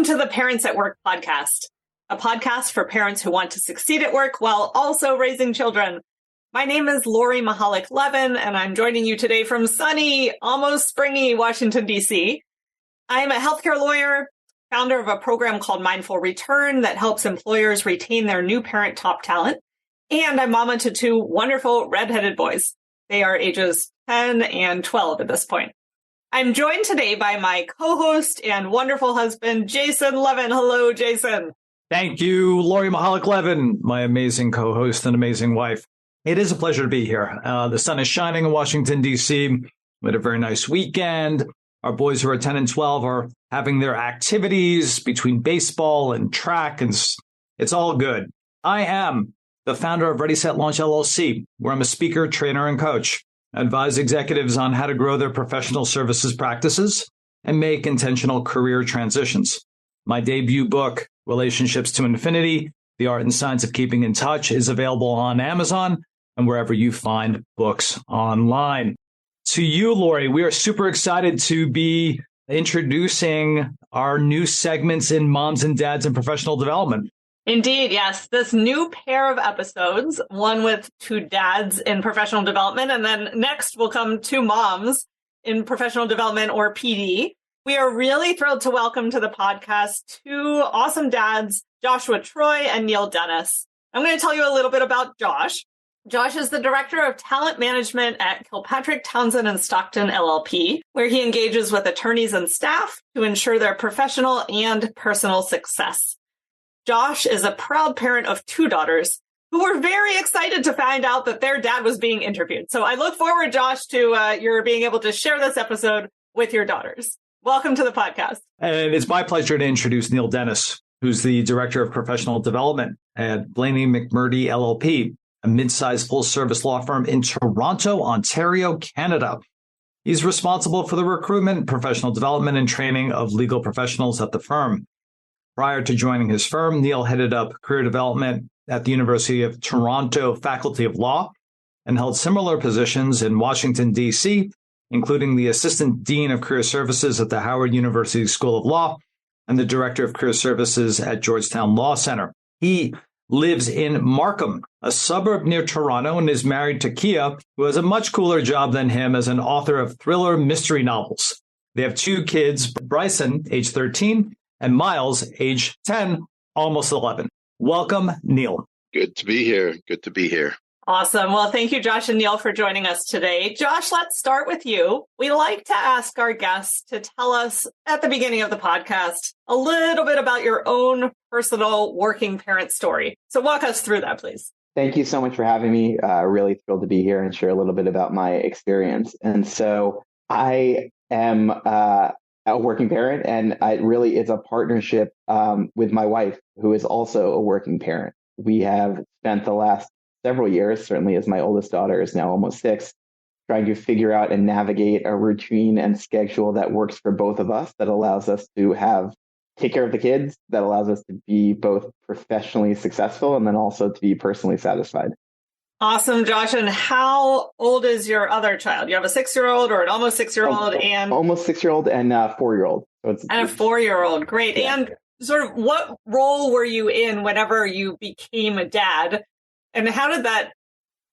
to the Parents at Work podcast, a podcast for parents who want to succeed at work while also raising children. My name is Lori Mihalich-Levin, and I'm joining you today from sunny, almost springy Washington, D.C. I'm a healthcare lawyer, founder of a program called Mindful Return that helps employers retain their new parent top talent. And I'm mama to two wonderful redheaded boys. They are ages 10 and 12 at this point. I'm joined today by my co-host and wonderful husband, Jason Levin. Hello, Jason. Thank you, Lori Mihalich-Levin, my amazing co-host and amazing wife. It is a pleasure to be here. The sun is shining in Washington, D.C. We had a very nice weekend. Our boys who are 10 and 12 are having their activities between baseball and track, and it's all good. I am the founder of Ready, Set, Launch LLC, where I'm a speaker, trainer, and coach. I advise executives on how to grow their professional services practices and make intentional career transitions. My debut book, Relationships to Infinity, The Art and Science of Keeping in Touch, is available on Amazon and wherever you find books online. To you, Lori, we are super excited to be introducing our new segments in Moms and Dads in Professional Development. Indeed, yes. This new pair of episodes, one with two dads in professional development, and then next will come two moms in professional development, or PD. We are really thrilled to welcome to the podcast two awesome dads, Joshua Troy and Neil Dennis. I'm going to tell you a little bit about Josh. Josh is the Director of Talent Management at Kilpatrick Townsend Stockton LLP, where he engages with attorneys and staff to ensure their professional and personal success. Josh is a proud parent of two daughters who were very excited to find out that their dad was being interviewed. So I look forward, Josh, to your being able to share this episode with your daughters. Welcome to the podcast. And it's my pleasure to introduce Neil Dennis, who's the Director of Professional Development at Blaney McMurtry LLP, a mid-sized full-service law firm in Toronto, Ontario, Canada. He's responsible for the recruitment, professional development, and training of legal professionals at the firm. Prior to joining his firm, Neil headed up career development at the University of Toronto Faculty of Law and held similar positions in Washington, D.C., including the Assistant Dean of Career Services at the Howard University School of Law and the Director of Career Services at Georgetown Law Center. He lives in Markham, a suburb near Toronto, and is married to Kia, who has a much cooler job than him as an author of thriller mystery novels. They have two kids, Bryson, age 13, and Miles, age 10, almost 11. Welcome, Neil. Good to be here. Good to be here. Awesome. Well, thank you, Josh and Neil, for joining us today. Josh, let's start with you. We like to ask our guests to tell us at the beginning of the podcast a little bit about your own personal working parent story. So walk us through that, please. Thank you so much for having me. Really thrilled to be here and share a little bit about my experience. And so I am a working parent, and it's a partnership with my wife, who is also a working parent. We have spent the last several years, certainly as my oldest daughter is now almost 6, trying to figure out and navigate a routine and schedule that works for both of us, that allows us to take care of the kids, that allows us to be both professionally successful and then also to be personally satisfied. Awesome, Josh. And how old is your other child? You have a 6-year-old or an almost 6-year-old? And almost 6-year-old and a 4-year-old. So and a 4-year-old. Great. Yeah. And sort of what role were you in whenever you became a dad? And how did that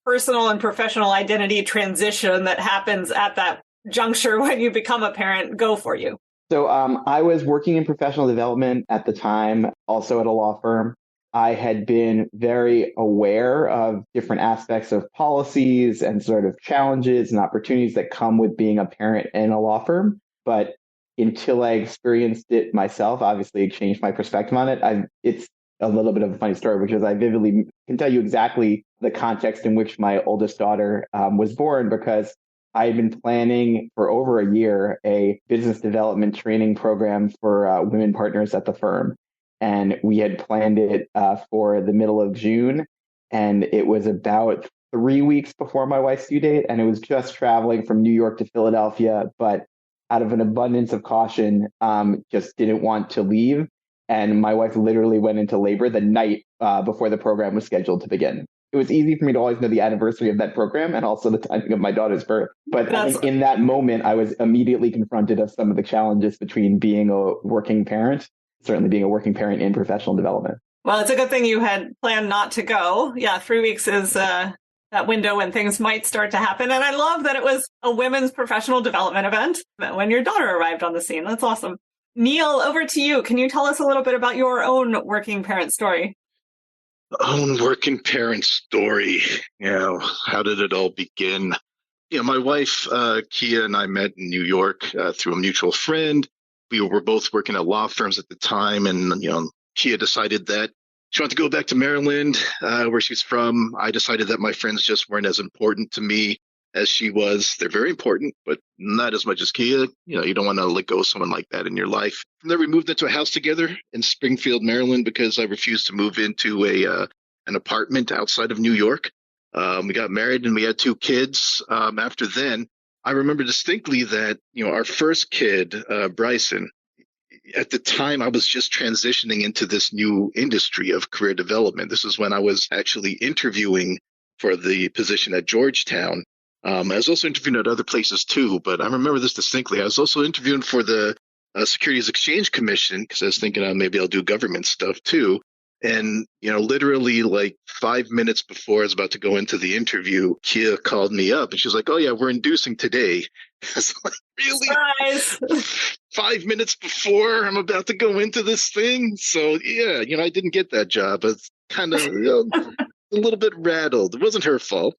personal and professional identity transition that happens at that juncture when you become a parent go for you? So I was working in professional development at the time, also at a law firm. I had been very aware of different aspects of policies and sort of challenges and opportunities that come with being a parent in a law firm. But until I experienced it myself, obviously it changed my perspective on it. It's a little bit of a funny story, because I vividly can tell you exactly the context in which my oldest daughter was born, because I had been planning for over a year a business development training program for women partners at the firm. And we had planned it for the middle of June. And it was about 3 weeks before my wife's due date. And it was just traveling from New York to Philadelphia. But out of an abundance of caution, just didn't want to leave. And my wife literally went into labor the night before the program was scheduled to begin. It was easy for me to always know the anniversary of that program and also the timing of my daughter's birth. But I think in that moment, I was immediately confronted of some of the challenges between being a working parent certainly being a working parent in professional development. Well, it's a good thing you had planned not to go. Yeah, 3 weeks is that window when things might start to happen. And I love that it was a women's professional development event when your daughter arrived on the scene. That's awesome. Neil, over to you. Can you tell us a little bit about your own working parent story? Own working parent story. How did it all begin? My wife, Kia, and I met in New York through a mutual friend. We were both working at law firms at the time, and Kia decided that she wanted to go back to Maryland, where she's from. I decided that my friends just weren't as important to me as she was. They're very important, but not as much as Kia. You don't want to let go of someone like that in your life. From there, we moved into a house together in Springfield, Maryland, because I refused to move into an apartment outside of New York. We got married and we had 2 kids. After then, I remember distinctly that, our first kid, Bryson, at the time I was just transitioning into this new industry of career development. This is when I was actually interviewing for the position at Georgetown. I was also interviewing at other places too, but I remember this distinctly. I was also interviewing for the Securities Exchange Commission because I was thinking maybe I'll do government stuff too. And, literally like 5 minutes before I was about to go into the interview, Kia called me up and she's like, "Oh yeah, we're inducing today." I was like, "Really? Surprise. 5 minutes before I'm about to go into this thing?" So yeah, I didn't get that job. I was kind of a little bit rattled. It wasn't her fault.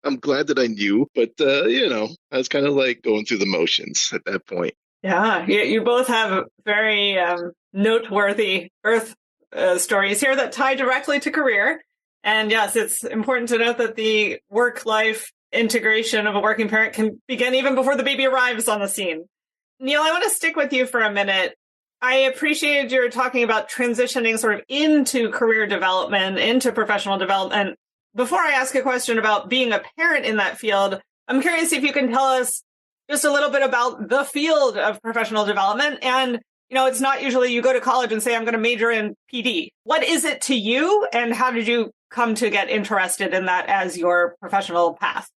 I'm glad that I knew, but I was kind of like going through the motions at that point. Yeah, you both have very noteworthy birth stories here that tie directly to career. And yes, it's important to note that the work-life integration of a working parent can begin even before the baby arrives on the scene. Neil, I want to stick with you for a minute. I appreciated your talking about transitioning sort of into career development, into professional development. Before I ask a question about being a parent in that field, I'm curious if you can tell us just a little bit about the field of professional development. And it's not usually you go to college and say, "I'm going to major in PD." What is it to you, and how did you come to get interested in that as your professional path?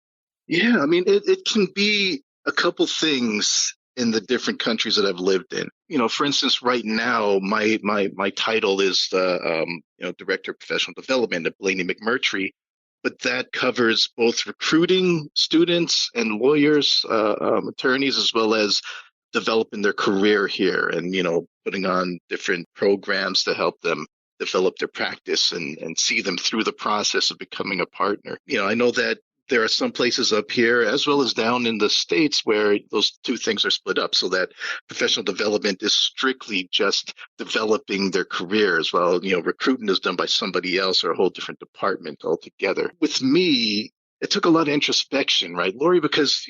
Yeah, I mean, it can be a couple things in the different countries that I've lived in. For instance, right now, my title is the Director of Professional Development at Blaney McMurtry, but that covers both recruiting students and lawyers, attorneys, as well as developing their career here and, putting on different programs to help them develop their practice and see them through the process of becoming a partner. I know that there are some places up here as well as down in the States where those two things are split up so that professional development is strictly just developing their careers while, recruitment is done by somebody else or a whole different department altogether. With me, it took a lot of introspection, right, Lori? Because,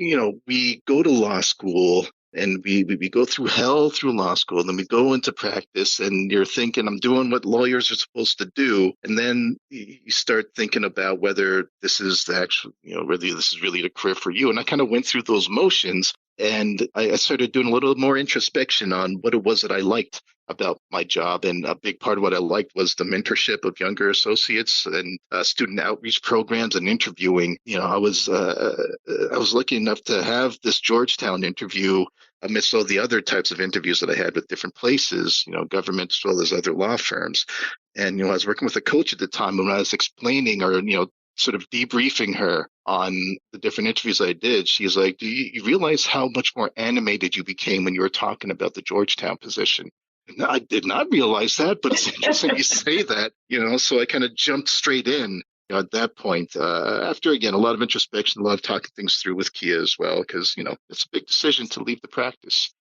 we go to law school and we go through hell through law school, and then we go into practice and you're thinking, I'm doing what lawyers are supposed to do. And then you start thinking about whether this is the actual, whether this is really the career for you. And I kind of went through those motions and I started doing a little more introspection on what it was that I liked about my job. And a big part of what I liked was the mentorship of younger associates and student outreach programs and interviewing. I was lucky enough to have this Georgetown interview amidst all the other types of interviews that I had with different places, government as well as other law firms. And, I was working with a coach at the time, and when I was explaining or, sort of debriefing her on the different interviews I did, she's like, "Do you realize how much more animated you became when you were talking about the Georgetown position?" And I did not realize that, but it's interesting you say that, so I kind of jumped straight in. At that point, after, again, a lot of introspection, a lot of talking things through with Kia as well, because, it's a big decision to leave the practice.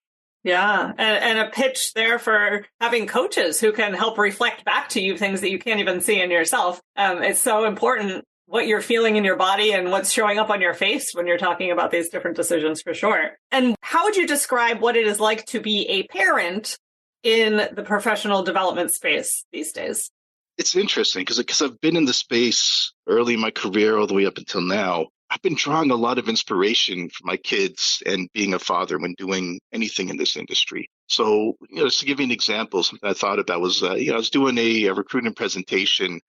Yeah. And a pitch there for having coaches who can help reflect back to you things that you can't even see in yourself. It's so important what you're feeling in your body and what's showing up on your face when you're talking about these different decisions, for sure. And how would you describe what it is like to be a parent in the professional development space these days? It's interesting because I've been in the space early in my career all the way up until now. I've been drawing a lot of inspiration from my kids and being a father when doing anything in this industry. So, just to give you an example, something I thought about was, I was doing a recruitment presentation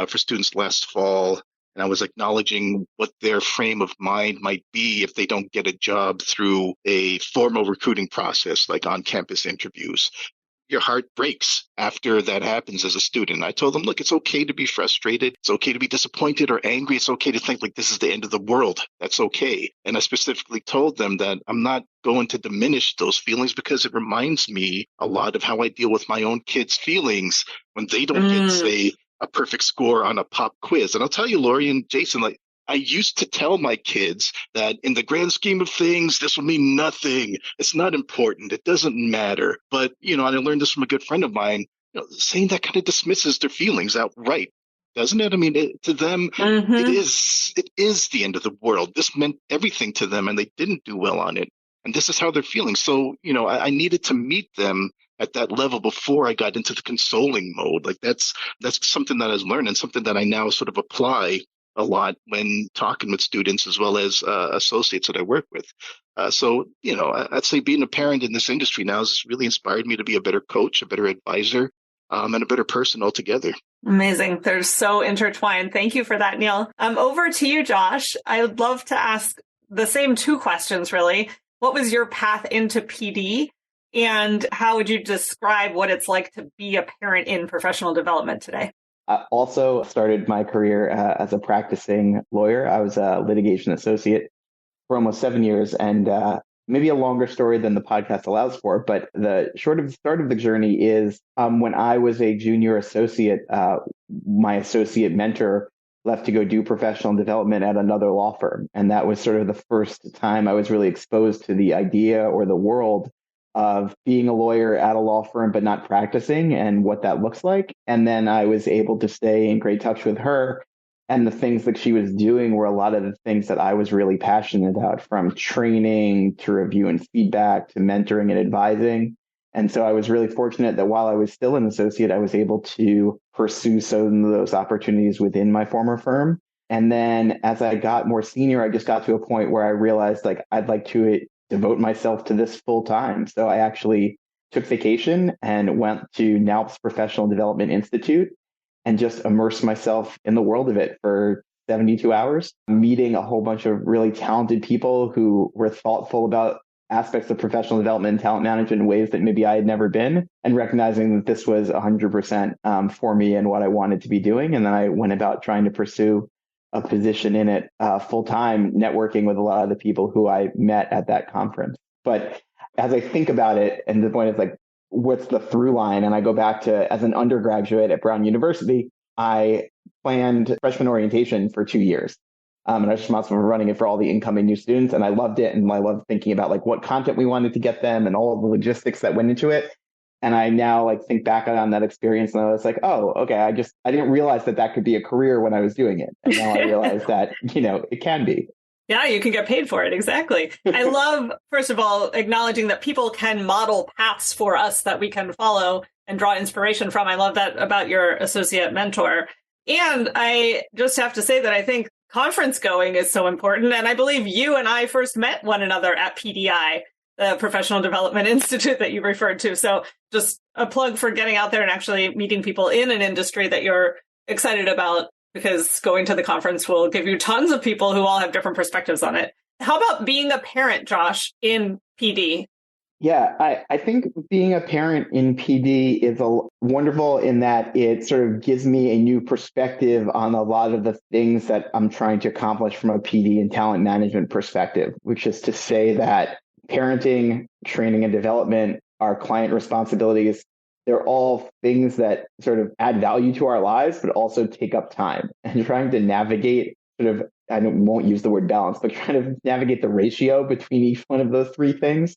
for students last fall, and I was acknowledging what their frame of mind might be if they don't get a job through a formal recruiting process, like on-campus interviews. your heart breaks after that happens as a student. I told them, look, it's okay to be frustrated. It's okay to be disappointed or angry. It's okay to think like this is the end of the world. That's okay. And I specifically told them that I'm not going to diminish those feelings because it reminds me a lot of how I deal with my own kids' feelings when they don't get, say, a perfect score on a pop quiz. And I'll tell you, Lori and Jason, like, I used to tell my kids that in the grand scheme of things, this will mean nothing. It's not important. It doesn't matter. But, and I learned this from a good friend of mine, saying that kind of dismisses their feelings outright, doesn't it? I mean, to them, it is the end of the world. This meant everything to them and they didn't do well on it. And this is how they're feeling. So, I needed to meet them at that level before I got into the consoling mode. Like that's something that I've learned and something that I now sort of apply a lot when talking with students as well as associates that I work with. So, I'd say being a parent in this industry now has really inspired me to be a better coach, a better advisor, and a better person altogether. Amazing. They're so intertwined. Thank you for that, Neil. Over to you, Josh. I would love to ask the same two questions, really. What was your path into PD? And how would you describe what it's like to be a parent in professional development today? I also started my career as a practicing lawyer. I was a litigation associate for almost 7 years, and maybe a longer story than the podcast allows for. But the start of the journey is when I was a junior associate, my associate mentor left to go do professional development at another law firm. And that was sort of the first time I was really exposed to the idea or the world of being a lawyer at a law firm, but not practicing and what that looks like. And then I was able to stay in great touch with her. And the things that she was doing were a lot of the things that I was really passionate about, from training to review and feedback to mentoring and advising. And so I was really fortunate that while I was still an associate, I was able to pursue some of those opportunities within my former firm. And then as I got more senior, I just got to a point where I realized like I'd like to devote myself to this full time. So I actually took vacation and went to NALP's Professional Development Institute and just immersed myself in the world of it for 72 hours, meeting a whole bunch of really talented people who were thoughtful about aspects of professional development and talent management in ways that maybe I had never been, and recognizing that this was 100% for me and what I wanted to be doing. And then I went about trying to pursue a position in it full time, networking with a lot of the people who I met at that conference. But as I think about it, and the point is like, what's the through line? And I go back to, as an undergraduate at Brown University, I planned freshman orientation for 2 years. And I was responsible for running it for all the incoming new students. And I loved it. And I loved thinking about like what content we wanted to get them and all of the logistics that went into it. And I now like think back on that experience and I was like, oh, okay, I didn't realize that could be a career when I was doing it. And now I realize that, it can be. Yeah, you can get paid for it. Exactly. I love, first of all, acknowledging that people can model paths for us that we can follow and draw inspiration from. I love that about your associate mentor. And I just have to say that I think conference going is so important. And I believe you and I first met one another at PDI, the Professional Development Institute that you referred to. So just a plug for getting out there and actually meeting people in an industry that you're excited about, because going to the conference will give you tons of people who all have different perspectives on it. How about being a parent, Josh, in PD? Yeah, I think being a parent in PD is wonderful in that it sort of gives me a new perspective on a lot of the things that I'm trying to accomplish from a PD and talent management perspective, which is to say that parenting, training, and development are client responsibilities. They're all things that sort of add value to our lives, but also take up time. And trying to navigate won't use the word balance, but trying to navigate the ratio between each one of those three things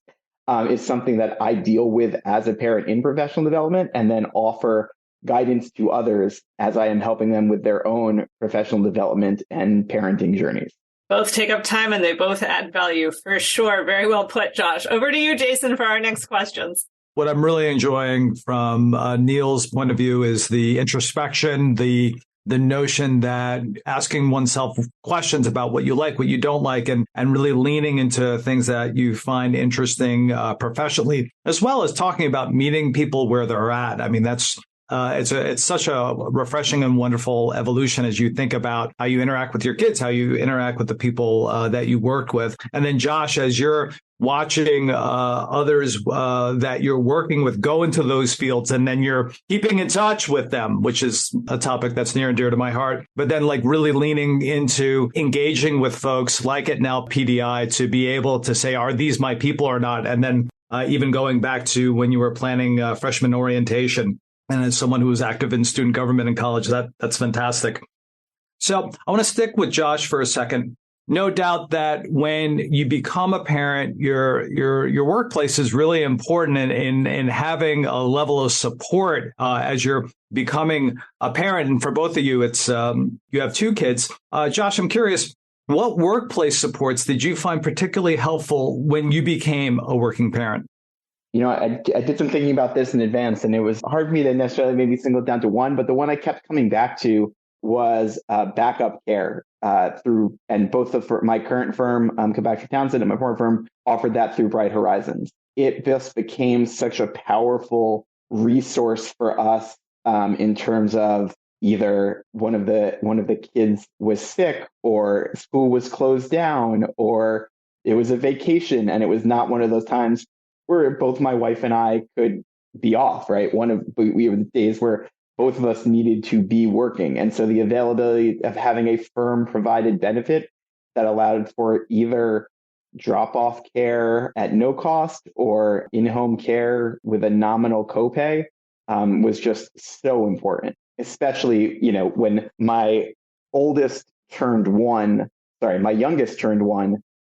is something that I deal with as a parent in professional development, and then offer guidance to others as I am helping them with their own professional development and parenting journeys. Both take up time and they both add value for sure. Very well put, Josh. Over to you, Jason, for our next questions. What I'm really enjoying from Neil's point of view is the introspection, the notion that asking oneself questions about what you like, what you don't like, and really leaning into things that you find interesting professionally, as well as talking about meeting people where they're at. I mean, that's it's such a refreshing and wonderful evolution as you think about how you interact with your kids, how you interact with the people that you work with. And then, Josh, as you're watching others that you're working with go into those fields, and then you're keeping in touch with them, which is a topic that's near and dear to my heart. But then like really leaning into engaging with folks like at now PDI to be able to say, are these my people or not? And then even going back to when you were planning freshman orientation, and as someone who was active in student government in college, that's fantastic. So I want to stick with Josh for a second. No doubt that when you become a parent, your workplace is really important in having a level of support as you're becoming a parent. And for both of you, it's you have two kids. Josh, I'm curious, what workplace supports did you find particularly helpful when you became a working parent? I did some thinking about this in advance, and it was hard for me to necessarily maybe single it down to one, but the one I kept coming back to was backup care through, and both of my current firm, Kilpatrick Townsend, and my former firm offered that through Bright Horizons. It just became such a powerful resource for us in terms of either one of the kids was sick, or school was closed down, or it was a vacation, and it was not one of those times where both my wife and I could be off. Right, we have days where both of us needed to be working. And so the availability of having a firm provided benefit that allowed for either drop-off care at no cost or in-home care with a nominal copay was just so important, especially, when my youngest turned one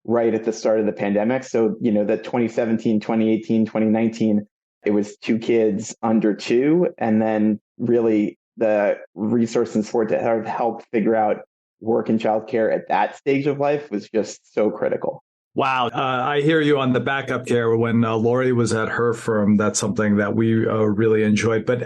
right at the start of the pandemic. So, the 2017, 2018, 2019, it was two kids under 2. And then really the resource and support to help figure out work and childcare at that stage of life was just so critical. Wow. I hear you on the backup care. When Lori was at her firm, that's something that we really enjoyed. But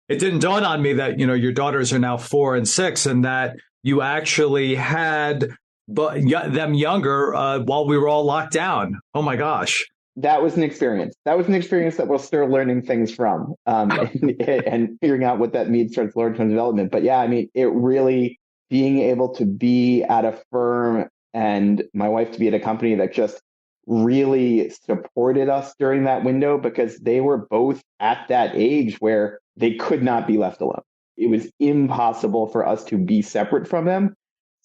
it didn't dawn on me that, your daughters are now 4 and 6, and that you actually had them younger while we were all locked down. Oh, my gosh. That was an experience. That we're still learning things from and figuring out what that means towards long-term development. But yeah, it really being able to be at a firm and my wife to be at a company that just really supported us during that window, because they were both at that age where they could not be left alone. It was impossible for us to be separate from them.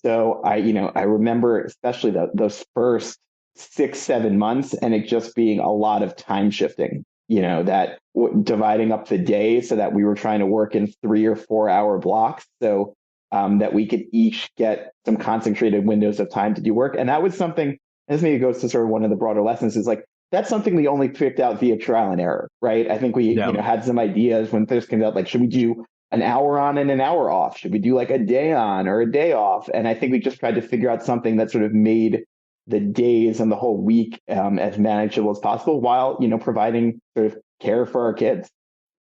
So I remember especially those first 6-7 months, and it just being a lot of time shifting, that dividing up the day so that we were trying to work in 3 or 4 hour blocks so that we could each get some concentrated windows of time to do work. And that was something, as maybe goes to sort of one of the broader lessons, is like, that's something we only picked out via trial and error, right? I think we had some ideas when this came out, like, should we do an hour on and an hour off? Should we do like a day on or a day off? And I think we just tried to figure out something that sort of made the days and the whole week as manageable as possible, while, providing sort of care for our kids.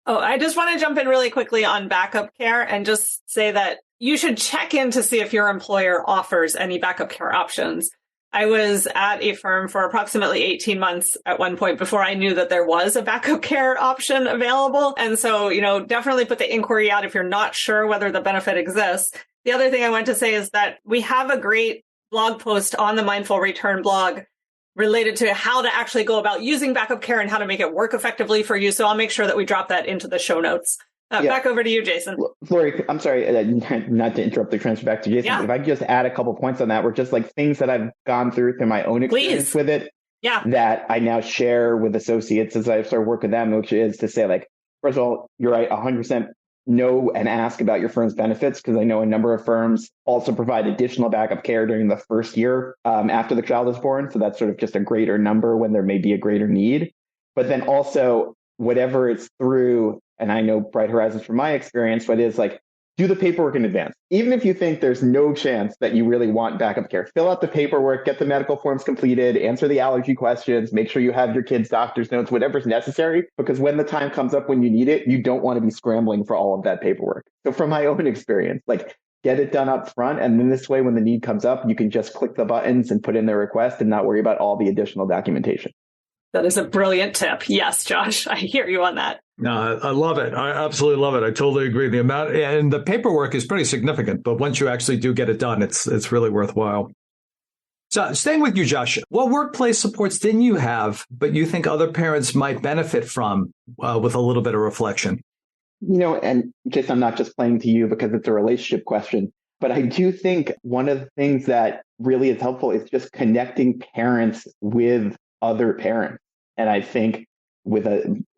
Oh, I just want to jump in really quickly on backup care and just say that you should check in to see if your employer offers any backup care options. I was at a firm for approximately 18 months at one point before I knew that there was a backup care option available. And so, definitely put the inquiry out if you're not sure whether the benefit exists. The other thing I want to say is that we have a great blog post on the Mindful Return blog related to how to actually go about using backup care and how to make it work effectively for you. So I'll make sure that we drop that into the show notes. Back over to you, Jason. Lori, I'm sorry, not to interrupt the transfer back to Jason. Yeah. If I could just add a couple points on that, were just like things that I've gone through my own experience with it. Yeah. That I now share with associates as I start working with them, which is to say, like, first of all, you're right, 100% know and ask about your firm's benefits, because I know a number of firms also provide additional backup care during the first year after the child is born. So that's sort of just a greater number when there may be a greater need. But then also, whatever it's through, and I know Bright Horizons from my experience, but it's like, do the paperwork in advance. Even if you think there's no chance that you really want backup care, fill out the paperwork, get the medical forms completed, answer the allergy questions, make sure you have your kids' doctor's notes, whatever's necessary, because when the time comes up when you need it, you don't want to be scrambling for all of that paperwork. So from my own experience, like, get it done up front. And then this way, when the need comes up, you can just click the buttons and put in the request and not worry about all the additional documentation. That is a brilliant tip. Yes, Josh, I hear you on that. No, I love it. I absolutely love it. I totally agree. The amount and the paperwork is pretty significant, but once you actually do get it done, it's really worthwhile. So staying with you, Josh, what workplace supports didn't you have, but you think other parents might benefit from with a little bit of reflection? And Jason, I'm not just playing to you because it's a relationship question, but I do think one of the things that really is helpful is just connecting parents with other parents. And I think with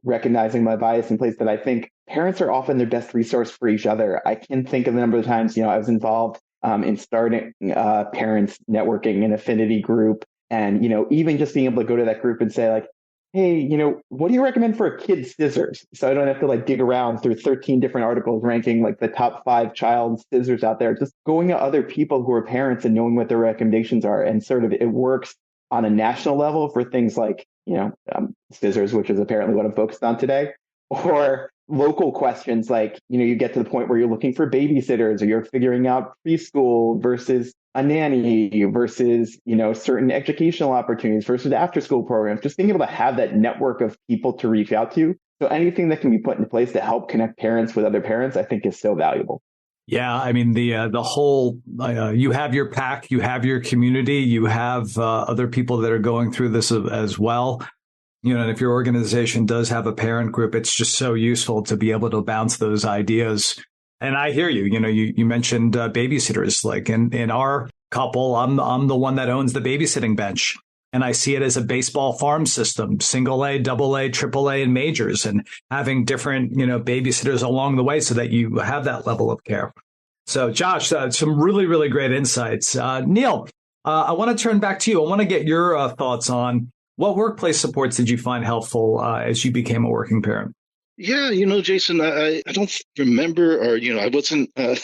recognizing my bias in place, that I think parents are often their best resource for each other. I can think of a number of times, I was involved in starting parents networking and affinity group. And, even just being able to go to that group and say like, hey, what do you recommend for a kid's scissors? So I don't have to dig around through 13 different articles ranking the top 5 child scissors out there. Just going to other people who are parents and knowing what their recommendations are. And sort of it works on a national level for things like, scissors, which is apparently what I'm focused on today, or local questions like, you get to the point where you're looking for babysitters or you're figuring out preschool versus a nanny versus, certain educational opportunities versus after school programs, just being able to have that network of people to reach out to. So anything that can be put into place to help connect parents with other parents, I think is so valuable. Yeah, I mean, the whole, you have your pack, you have your community, you have other people that are going through this as well. And if your organization does have a parent group, it's just so useful to be able to bounce those ideas. And I hear you. You mentioned babysitters. Like in our couple, I'm the one that owns the babysitting bench, and I see it as a baseball farm system: single A, double A, triple A, and majors, and having different babysitters along the way so that you have that level of care. So, Josh, some really, really great insights. Neil, I want to turn back to you. I want to get your thoughts on what workplace supports did you find helpful as you became a working parent? Yeah, Jason, I don't remember, or, I wasn't, I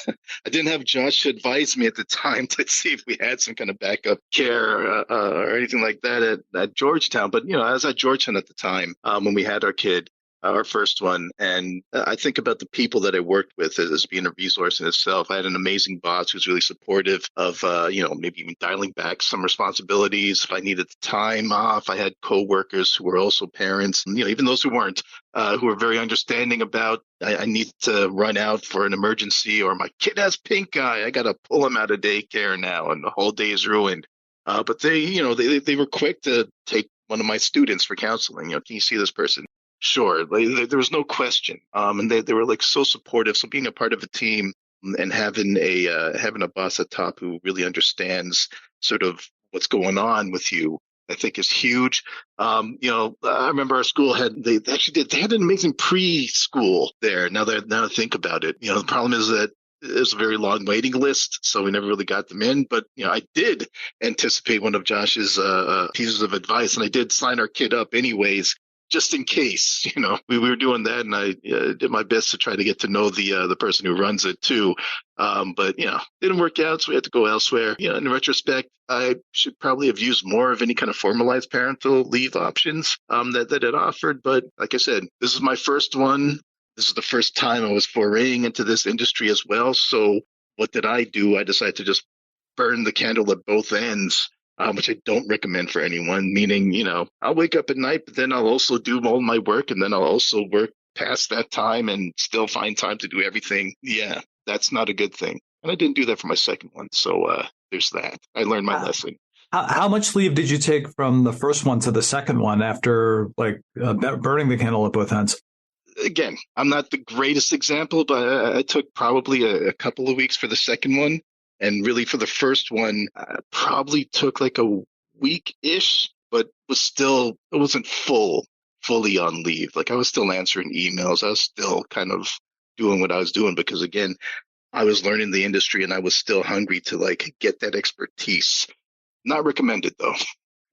didn't have Josh advise me at the time to see if we had some kind of backup care or anything like that at Georgetown. But, I was at Georgetown at the time when we had our kid, our first one. And I think about the people that I worked with as being a resource in itself. I had an amazing boss who's really supportive of, maybe even dialing back some responsibilities if I needed the time off. I had coworkers who were also parents, even those who weren't, who were very understanding about, I need to run out for an emergency, or my kid has pink eye. I got to pull him out of daycare now and the whole day is ruined. But they were quick to take one of my students for counseling. Can you see this person? Sure. There was no question. And they were so supportive. So being a part of a team and having a boss at top who really understands sort of what's going on with you, I think is huge. I remember our school had an amazing preschool there. Now I think about it, the problem is that there's a very long waiting list, so we never really got them in. But I did anticipate one of Josh's pieces of advice, and I did sign our kid up anyways, just in case. We were doing that, and I did my best to try to get to know the person who runs it too. But didn't work out, so we had to go elsewhere. In retrospect, I should probably have used more of any kind of formalized parental leave options that it offered. But like I said, this is my first one. This is the first time I was foraying into this industry as well. So what did I do? I decided to just burn the candle at both ends. Which I don't recommend for anyone, meaning, I'll wake up at night, but then I'll also do all my work, and then I'll also work past that time and still find time to do everything. Yeah, that's not a good thing. And I didn't do that for my second one. So there's that. I learned my lesson. How much leave did you take from the first one to the second one after burning the candle at both ends? Again, I'm not the greatest example, but I took probably a couple of weeks for the second one. And really for the first one, I probably took a week-ish, but it wasn't fully on leave. I was still answering emails. I was still kind of doing what I was doing because, again, I was learning the industry and I was still hungry to get that expertise. Not recommended, though.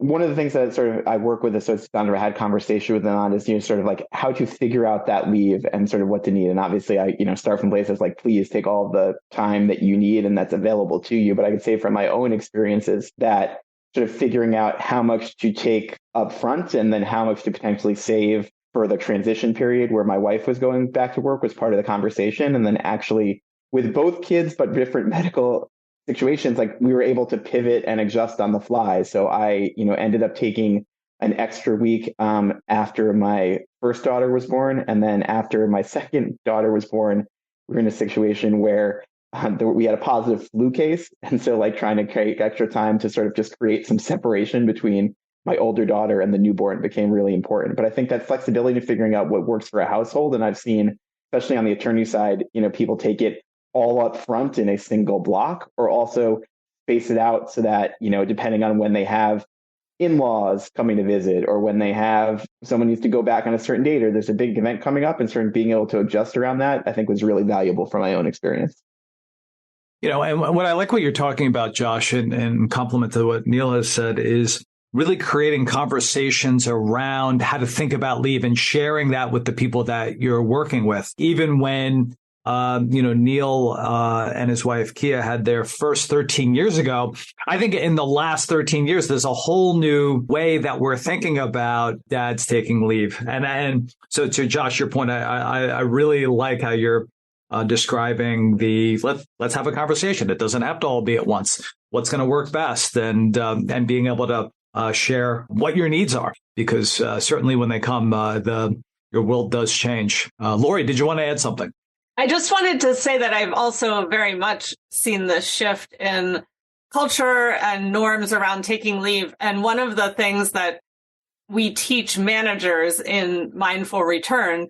One of the things that sort of I work with associates on, or I had conversation with them on, is sort of how to figure out that leave and sort of what to need. And obviously, I start from places please take all the time that you need and that's available to you. But I could say from my own experiences that sort of figuring out how much to take up front and then how much to potentially save for the transition period where my wife was going back to work was part of the conversation. And then actually with both kids, but different medical situations, we were able to pivot and adjust on the fly. So I, ended up taking an extra week after my first daughter was born. And then after my second daughter was born, we were in a situation where we had a positive flu case. And so like trying to take extra time to sort of just create some separation between my older daughter and the newborn became really important. But I think that flexibility in figuring out what works for a household. And I've seen, especially on the attorney side, people take it all up front in a single block, or also space it out so that, depending on when they have in-laws coming to visit, or when they have someone needs to go back on a certain date, or there's a big event coming up, and sort of being able to adjust around that, I think was really valuable from my own experience. And what I like what you're talking about, Josh, and compliment to what Neil has said, is really creating conversations around how to think about leave and sharing that with the people that you're working with. Even when, Neil and his wife, Kia, had their first 13 years ago, I think in the last 13 years, there's a whole new way that we're thinking about dads taking leave. And so to Josh, your point, I really like how you're describing let's have a conversation. It doesn't have to all be at once. What's going to work best, and being able to share what your needs are, because certainly when they come, your world does change. Lori, did you want to add something? I just wanted to say that I've also very much seen this shift in culture and norms around taking leave. And one of the things that we teach managers in Mindful Return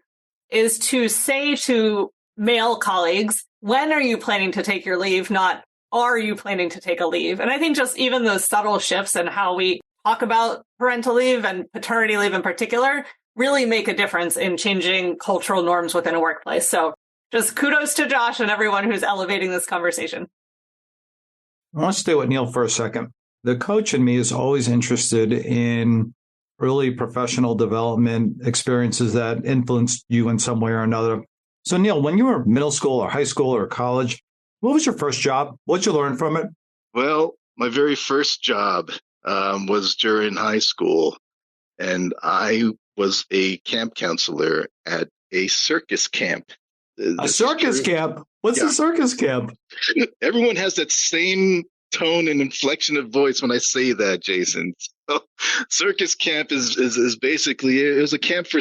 is to say to male colleagues, when are you planning to take your leave? Not, are you planning to take a leave? And I think just even those subtle shifts in how we talk about parental leave and paternity leave in particular really make a difference in changing cultural norms within a workplace. So just kudos to Josh and everyone who's elevating this conversation. I want to stay with Neil for a second. The coach in me is always interested in early professional development experiences that influenced you in some way or another. So Neil, when you were middle school or high school or college, what was your first job? What'd you learn from it? Well, my very first job was during high school, and I was a camp counselor at a circus camp. A circus camp? What's a circus camp? Everyone has that same tone and inflection of voice when I say that, Jason. So, circus camp is basically, it was a camp for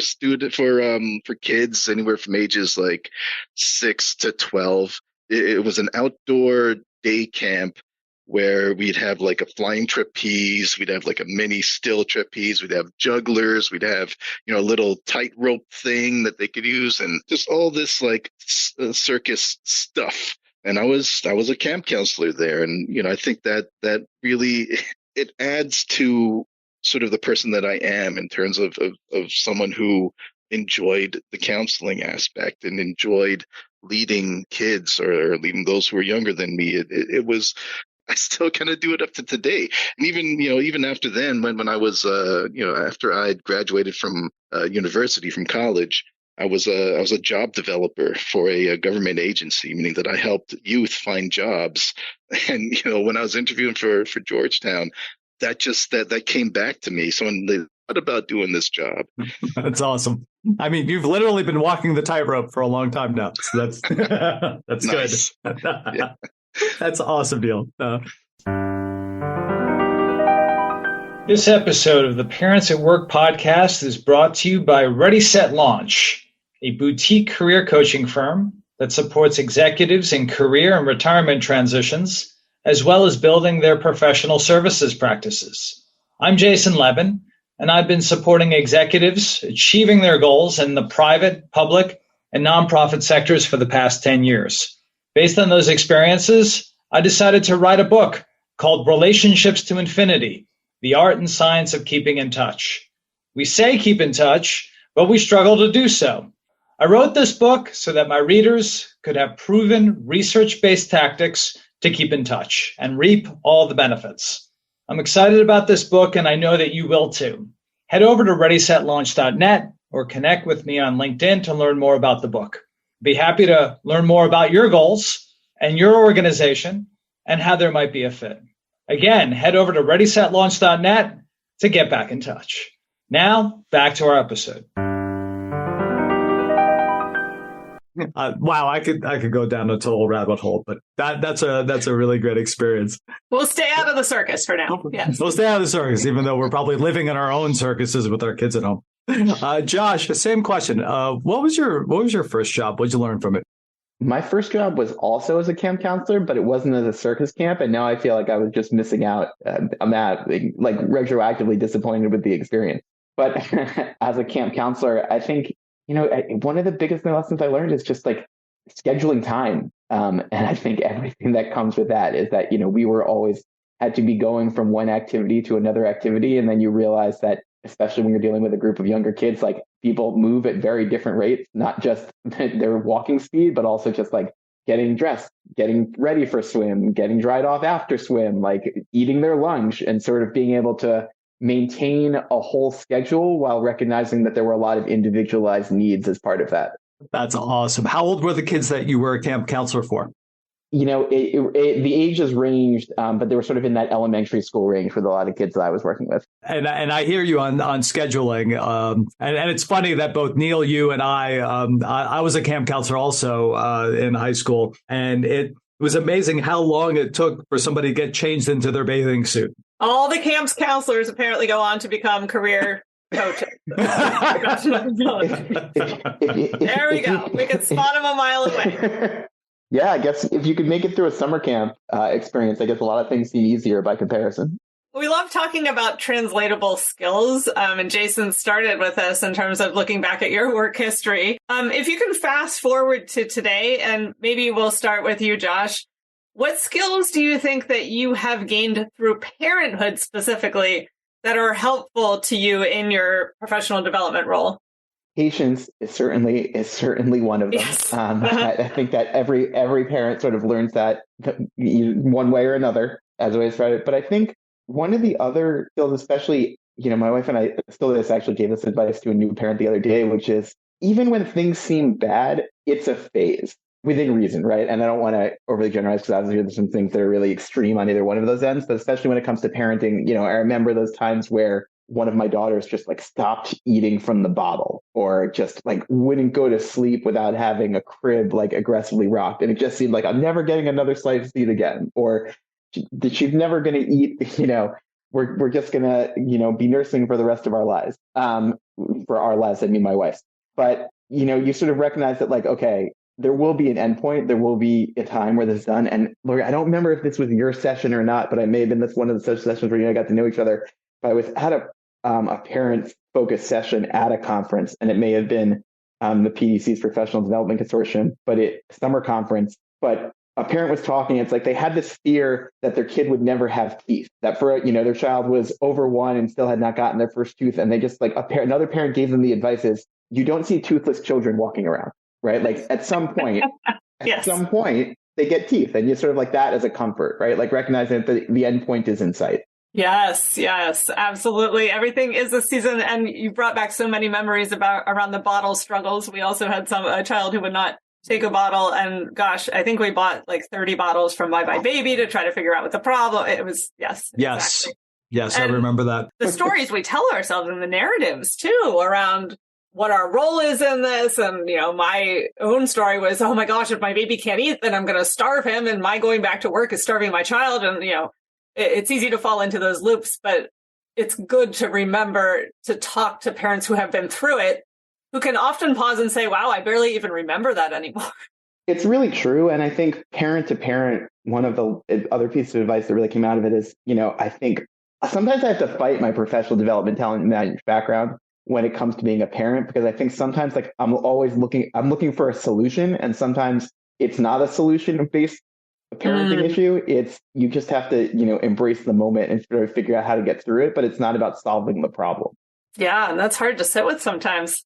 kids anywhere from ages like 6 to 12. It was an outdoor day camp where we'd have like a flying trapeze, we'd have like a mini still trapeze, we'd have jugglers, we'd have, a little tightrope thing that they could use, and just all this like circus stuff. And I was a camp counselor there. And, I think that really, it adds to sort of the person that I am in terms of someone who enjoyed the counseling aspect and enjoyed leading kids or leading those who were younger than me. It was, I still kind of do it up to today. And even after then, when I was, after I'd graduated from university, from college, I was a job developer for a government agency, meaning that I helped youth find jobs. And, when I was interviewing for Georgetown, that came back to me. So when they thought about doing this job. That's awesome. I mean, you've literally been walking the tightrope for a long time now. So that's, that's nice. Good. Yeah. That's awesome, Neil. This episode of the Parents at Work podcast is brought to you by Ready, Set, Launch, a boutique career coaching firm that supports executives in career and retirement transitions, as well as building their professional services practices. I'm Jason Levin, and I've been supporting executives achieving their goals in the private, public, and nonprofit sectors for the past 10 years. Based on those experiences, I decided to write a book called Relationships to Infinity: The Art and Science of Keeping in Touch. We say keep in touch, but we struggle to do so. I wrote this book so that my readers could have proven research-based tactics to keep in touch and reap all the benefits. I'm excited about this book, and I know that you will too. Head over to readysetlaunch.net or connect with me on LinkedIn to learn more about the book. Be happy to learn more about your goals and your organization and how there might be a fit. Again, head over to readysetlaunch.net to get back in touch. Now, back to our episode. Wow, I could go down a total rabbit hole, but that's a really great experience. We'll stay out of the circus for now. Yes. We'll stay out of the circus, even though we're probably living in our own circuses with our kids at home. Josh, the same question. What was your first job? What did you learn from it? My first job was also as a camp counselor, but it wasn't as a circus camp. And now I feel like I was just missing out. I'm like retroactively disappointed with the experience. But as a camp counselor, I think, one of the biggest lessons I learned is just like scheduling time. And I think everything that comes with that is that, we were always had to be going from one activity to another activity. And then you realize that, especially when you're dealing with a group of younger kids, like people move at very different rates, not just their walking speed, but also just like getting dressed, getting ready for swim, getting dried off after swim, like eating their lunch, and sort of being able to maintain a whole schedule while recognizing that there were a lot of individualized needs as part of that. That's awesome. How old were the kids that you were a camp counselor for? The ages ranged, but they were sort of in that elementary school range with a lot of kids that I was working with. And I hear you on scheduling. And it's funny that both Neil, you, and I was a camp counselor also in high school. And it was amazing how long it took for somebody to get changed into their bathing suit. All the camp's counselors apparently go on to become career coaches. There we go. We can spot them a mile away. Yeah, I guess if you could make it through a summer camp experience, I guess a lot of things seem easier by comparison. We love talking about translatable skills, and Jason started with us in terms of looking back at your work history. If you can fast forward to today, and maybe we'll start with you, Josh, what skills do you think that you have gained through parenthood specifically that are helpful to you in your professional development role? Patience is certainly one of them. Yes. I think that every parent sort of learns that one way or another, as I described it. But I think one of the other skills, especially, my wife and I still just actually gave this advice to a new parent the other day, which is even when things seem bad, it's a phase within reason, right? And I don't want to overly generalize because obviously there's some things that are really extreme on either one of those ends, but especially when it comes to parenting, I remember those times where one of my daughters just like stopped eating from the bottle or just like wouldn't go to sleep without having a crib like aggressively rocked. And it just seemed like I'm never getting another slice to eat again, or she's never going to eat, we're just going to, be nursing for the rest of our lives. For our lives, I mean, my wife's. But, you sort of recognize that like, okay, there will be an endpoint. There will be a time where this is done. And Lori, I don't remember if this was your session or not, but I may have been one of the social sessions where, got to know each other. But I was at a parent-focused session at a conference, and it may have been the PDC's Professional Development Consortium, summer conference. But a parent was talking. It's like they had this fear that their kid would never have teeth. That for their child was over 1 and still had not gotten their first tooth, and they just like another parent gave them the advice is you don't see toothless children walking around, right? Like at some point, Yes. At some point they get teeth, and you sort of like that as a comfort, right? Like recognizing that the end point is in sight. Yes, absolutely. Everything is a season, and you brought back so many memories around the bottle struggles. We also had a child who would not take a bottle, and gosh, I think we bought like 30 bottles from My Baby to try to figure out what the problem. It was exactly. Yes, I remember that. The stories we tell ourselves and the narratives too around what our role is in this. And, my own story was, oh my gosh, if my baby can't eat, then I'm going to starve him. And my going back to work is starving my child. And, it's easy to fall into those loops, but it's good to remember to talk to parents who have been through it, who can often pause and say, wow, I barely even remember that anymore. It's really true. And I think parent to parent, one of the other pieces of advice that really came out of it is, I think sometimes I have to fight my professional development talent background when it comes to being a parent, because I think sometimes like I'm looking for a solution, and sometimes it's not a solution based parenting issue. It's you just have to, embrace the moment and sort of figure out how to get through it. But it's not about solving the problem. Yeah, and that's hard to sit with sometimes.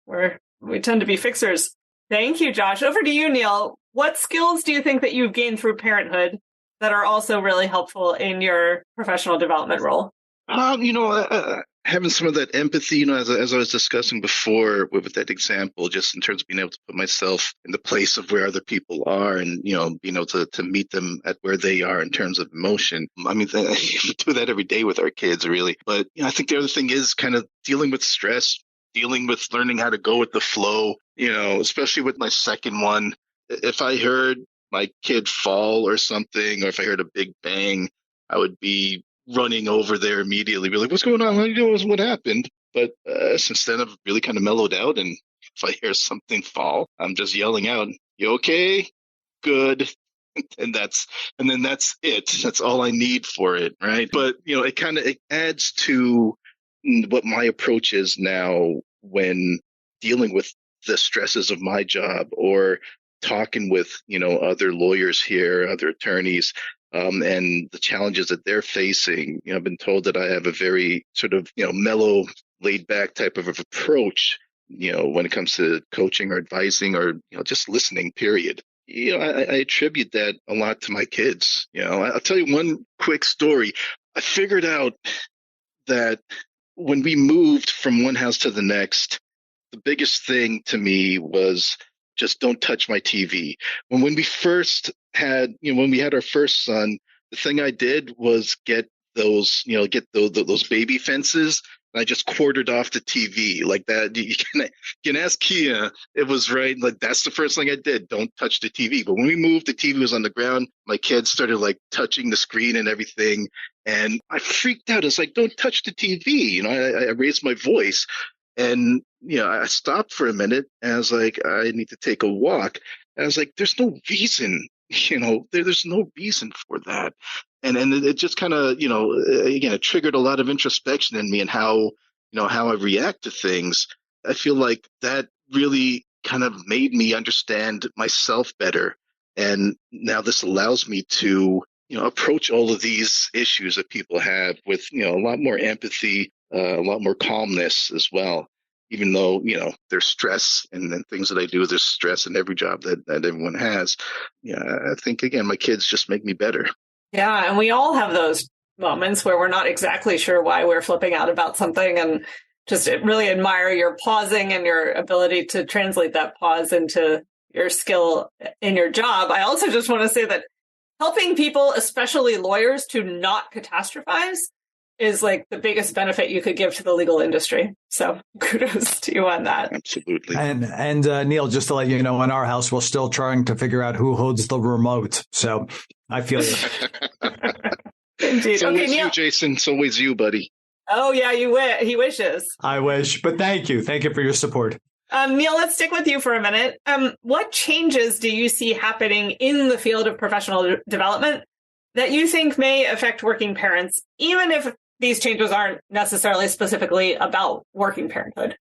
We tend to be fixers. Thank you, Josh. Over to you, Neil. What skills do you think that you've gained through parenthood that are also really helpful in your professional development role? Having some of that empathy, as I was discussing before with that example, just in terms of being able to put myself in the place of where other people are and, being able to meet them at where they are in terms of emotion. I mean, I do that every day with our kids, really. But I think the other thing is kind of dealing with stress, dealing with learning how to go with the flow, especially with my second one. If I heard my kid fall or something, or if I heard a big bang, I would be running over there immediately, be like, what's going on? What happened? But since then, I've really kind of mellowed out. And if I hear something fall, I'm just yelling out, you okay? good. And then that's it. That's all I need for it, right? But it adds to what my approach is now when dealing with the stresses of my job or talking with other lawyers here, other attorneys, and the challenges that they're facing. I've been told that I have a very sort of mellow, laid back type of approach when it comes to coaching or advising or just listening, period. I attribute that a lot to my kids. I'll tell you one quick story. I figured out that when we moved from one house to the next, the biggest thing to me was just don't touch my TV. When we first had, when we had our first son, the thing I did was get those baby fences. I just quartered off the TV like that. You can ask Kia. It was right. Like that's the first thing I did. Don't touch the TV. But when we moved, the TV was on the ground. My kids started like touching the screen and everything. And I freaked out. It's like, don't touch the TV. I raised my voice and, I stopped for a minute and I was like, I need to take a walk. And I was like, there's no reason, there's no reason for that. And it just kind of, again, it triggered a lot of introspection in me and how I react to things. I feel like that really kind of made me understand myself better. And now this allows me to, approach all of these issues that people have with, a lot more empathy, a lot more calmness as well. Even though, there's stress and things that I do, there's stress in every job that everyone has. I think, again, my kids just make me better. Yeah, and we all have those moments where we're not exactly sure why we're flipping out about something, and just really admire your pausing and your ability to translate that pause into your skill in your job. I also just want to say that helping people, especially lawyers, to not catastrophize is like the biggest benefit you could give to the legal industry. So kudos to you on that. Absolutely. And Neil, just to let you know, in our house, we're still trying to figure out who holds the remote. So I feel you. Indeed. It's always you, Jason. It's always you, buddy. Oh, yeah, he wishes. I wish. But thank you. Thank you for your support. Neil, let's stick with you for a minute. What changes do you see happening in the field of professional development that you think may affect working parents, even if these changes aren't necessarily specifically about working parenthood?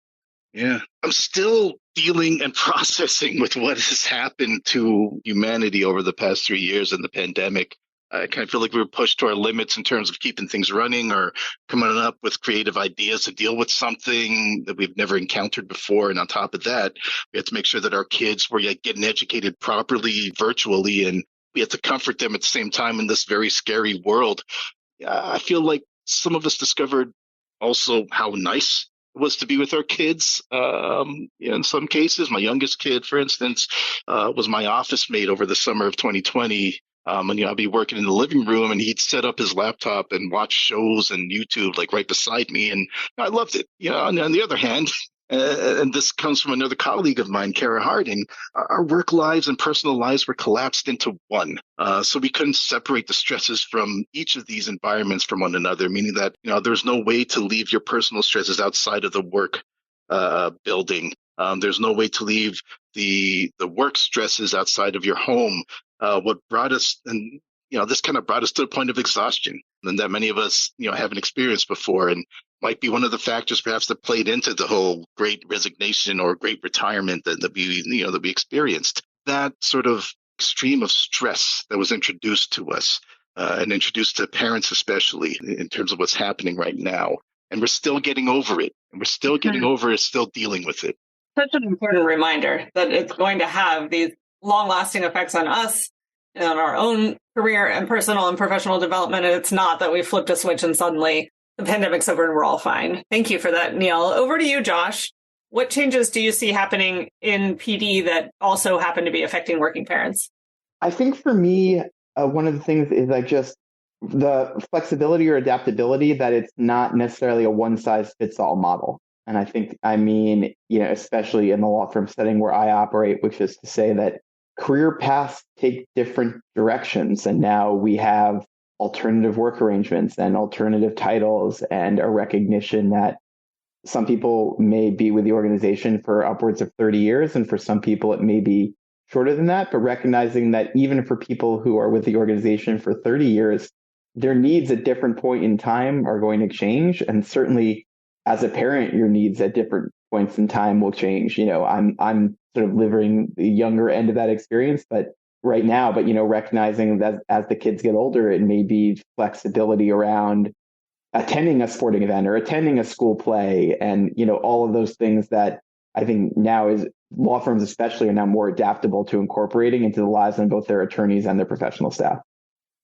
Yeah, I'm still dealing and processing with what has happened to humanity over the past 3 years in the pandemic. I kind of feel like we were pushed to our limits in terms of keeping things running or coming up with creative ideas to deal with something that we've never encountered before. And on top of that, we had to make sure that our kids were getting educated properly virtually, and we had to comfort them at the same time in this very scary world. I feel like some of us discovered also how nice it was to be with our kids. In some cases, my youngest kid, for instance, was my office mate over the summer of 2020. And I'd be working in the living room and he'd set up his laptop and watch shows and YouTube like right beside me. And I loved it. And on the other hand, and this comes from another colleague of mine, Kara Harding, our work lives and personal lives were collapsed into one. So we couldn't separate the stresses from each of these environments from one another, meaning that, there's no way to leave your personal stresses outside of the work building. There's no way to leave the work stresses outside of your home. What brought us, and this kind of brought us to the point of exhaustion, and that many of us, haven't experienced before, and might be one of the factors perhaps that played into the whole great resignation or great retirement that we experienced. That sort of extreme of stress that was introduced to us and introduced to parents, especially in terms of what's happening right now, and we're still getting over it, and we're still getting over it, still dealing with it. Such an important reminder that it's going to have these long-lasting effects on us and on our own career and personal and professional development. And it's not that we flipped a switch and suddenly the pandemic's over and we're all fine. Thank you for that, Neil. Over to you, Josh. What changes do you see happening in PD that also happen to be affecting working parents? I think for me, one of the things is just the flexibility or adaptability, that it's not necessarily a one-size-fits-all model. And I think, especially in the law firm setting where I operate, which is to say that career paths take different directions. And now we have alternative work arrangements and alternative titles and a recognition that some people may be with the organization for upwards of 30 years. And for some people, it may be shorter than that, but recognizing that even for people who are with the organization for 30 years, their needs at different point in time are going to change. And certainly as a parent, your needs at different points in time will change. I'm sort of living the younger end of that experience, but right now, recognizing that as the kids get older, it may be flexibility around attending a sporting event or attending a school play. And, all of those things that I think now is law firms especially are now more adaptable to incorporating into the lives of both their attorneys and their professional staff.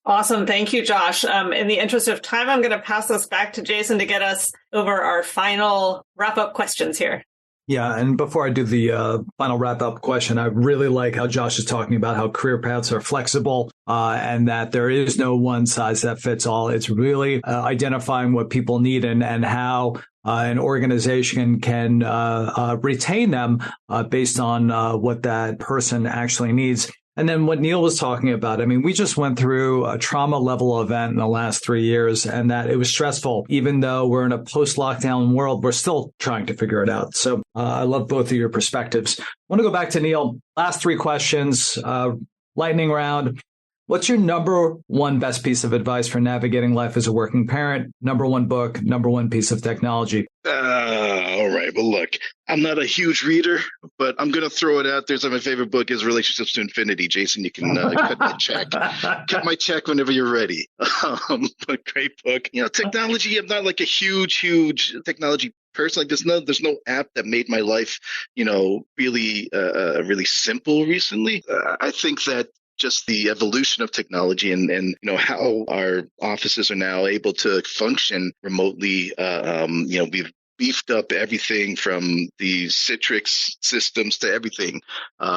Awesome. Thank you, Josh. In the interest of time, I'm going to pass this back to Jason to get us over our final wrap-up questions here. Yeah, and before I do the final wrap-up question, I really like how Josh is talking about how career paths are flexible and that there is no one size that fits all. It's really identifying what people need and how an organization can retain them based on what that person actually needs. And then what Neil was talking about, we just went through a trauma level event in the last 3 years and that it was stressful. Even though we're in a post-lockdown world, we're still trying to figure it out. So I love both of your perspectives. I want to go back to Neil. Last 3 questions, lightning round. What's your number one best piece of advice for navigating life as a working parent? Number one book, number one piece of technology. All right. Well, look, I'm not a huge reader, but I'm going to throw it out there. So my favorite book is Relationships to Infinity. Jason, you can cut my check. Cut my check whenever you're ready. But great book. Technology, I'm not like a huge technology person. Like there's no app that made my life, really simple recently. I think that just the evolution of technology and how our offices are now able to function remotely. We've beefed up everything from the Citrix systems to everything.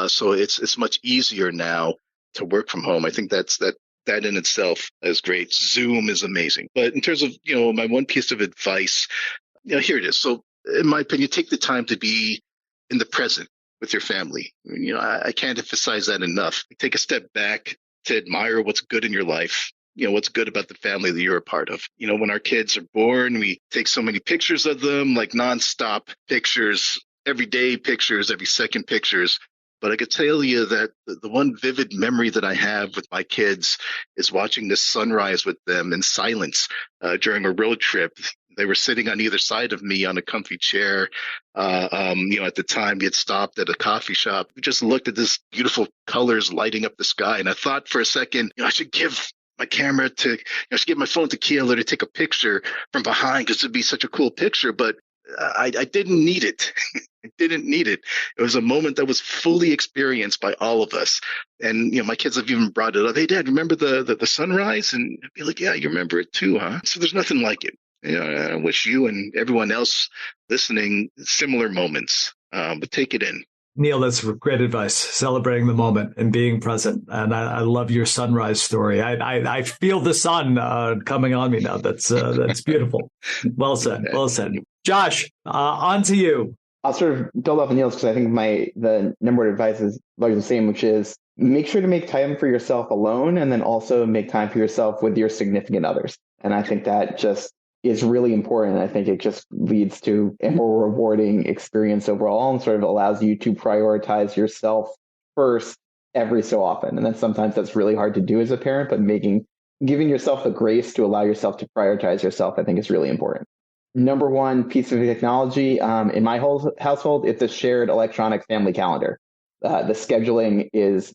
So it's much easier now to work from home. I think that in itself is great. Zoom is amazing. But in terms of, my one piece of advice, here it is. So in my opinion, take the time to be in the present with your family. I can't emphasize that enough. Take a step back to admire what's good in your life. What's good about the family that you're a part of. When our kids are born, we take so many pictures of them, like nonstop pictures, everyday pictures, every second pictures. But I could tell you that the one vivid memory that I have with my kids is watching the sunrise with them in silence during a road trip. They were sitting on either side of me on a comfy chair. At the time we had stopped at a coffee shop. We just looked at this beautiful colors lighting up the sky. And I thought for a second, I should give my camera I should give my phone to Keeler to take a picture from behind because it'd be such a cool picture. But I didn't need it. I didn't need it. It was a moment that was fully experienced by all of us. And, my kids have even brought it up. Hey, Dad, remember the sunrise? And I'd be like, yeah, you remember it too, huh? So there's nothing like it. I wish you and everyone else listening similar moments, but take it in. Neil, that's great advice, celebrating the moment and being present. And I love your sunrise story. I feel the sun coming on me now. That's beautiful. Well said. Well said. Josh, on to you. I'll sort of build off of Neil's because I think the number one advice is largely the same, which is make sure to make time for yourself alone and then also make time for yourself with your significant others. And I think that just is really important. I think it just leads to a more rewarding experience overall and sort of allows you to prioritize yourself first every so often. And then sometimes that's really hard to do as a parent, but giving yourself the grace to allow yourself to prioritize yourself, I think is really important. Number one piece of technology in my whole household, it's a shared electronic family calendar. The scheduling is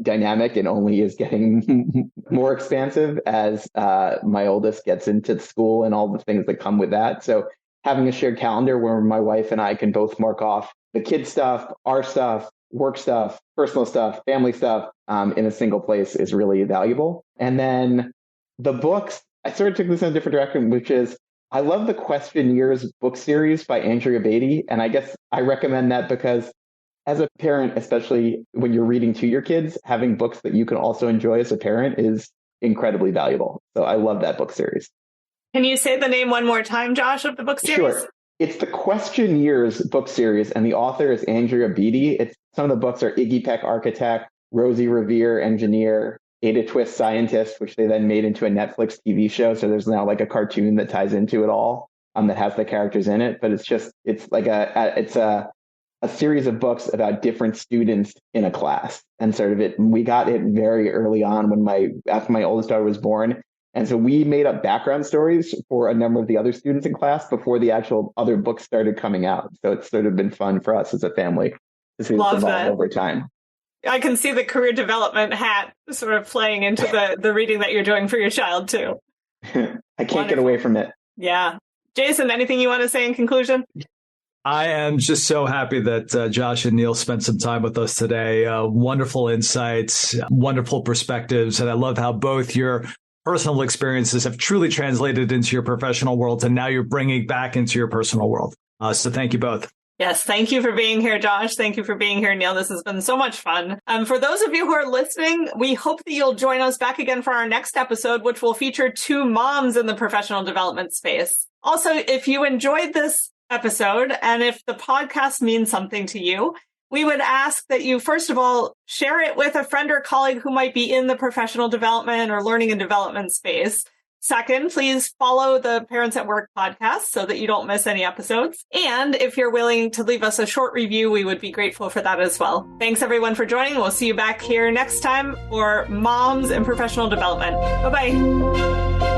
dynamic and only is getting more expansive as my oldest gets into school and all the things that come with that. So having a shared calendar where my wife and I can both mark off the kids' stuff, our stuff, work stuff, personal stuff, family stuff in a single place is really valuable. And then the books, I sort of took this in a different direction, which is I love the Questionnaires book series by Andrea Beatty. And I guess I recommend that because as a parent, especially when you're reading to your kids, having books that you can also enjoy as a parent is incredibly valuable. So I love that book series. Can you say the name one more time, Josh, of the book series? Sure. It's the Questionnaires book series, and the author is Andrea Beatty. Some of the books are Iggy Peck, Architect, Rosie Revere, Engineer, Ada Twist, Scientist, which they then made into a Netflix TV show. So there's now like a cartoon that ties into it all that has the characters in it. But it's a a series of books about different students in a class. And we got it very early on after my oldest daughter was born. And so we made up background stories for a number of the other students in class before the actual other books started coming out. So it's sort of been fun for us as a family to see this evolve over time. I can see the career development hat sort of playing into the reading that you're doing for your child, too. I can't get away from it. Yeah. Jason, anything you want to say in conclusion? I am just so happy that Josh and Neil spent some time with us today. Wonderful insights, wonderful perspectives. And I love how both your personal experiences have truly translated into your professional world. And now you're bringing back into your personal world. So thank you both. Yes, thank you for being here, Josh. Thank you for being here, Neil. This has been so much fun. For those of you who are listening, we hope that you'll join us back again for our next episode, which will feature two moms in the professional development space. Also, if you enjoyed this episode and if the podcast means something to you, we would ask that you, first of all, share it with a friend or colleague who might be in the professional development or learning and development space. Second, please follow the Parents at Work podcast so that you don't miss any episodes. And if you're willing to leave us a short review, we would be grateful for that as well. Thanks everyone for joining. We'll see you back here next time for Moms in Professional Development. Bye-bye.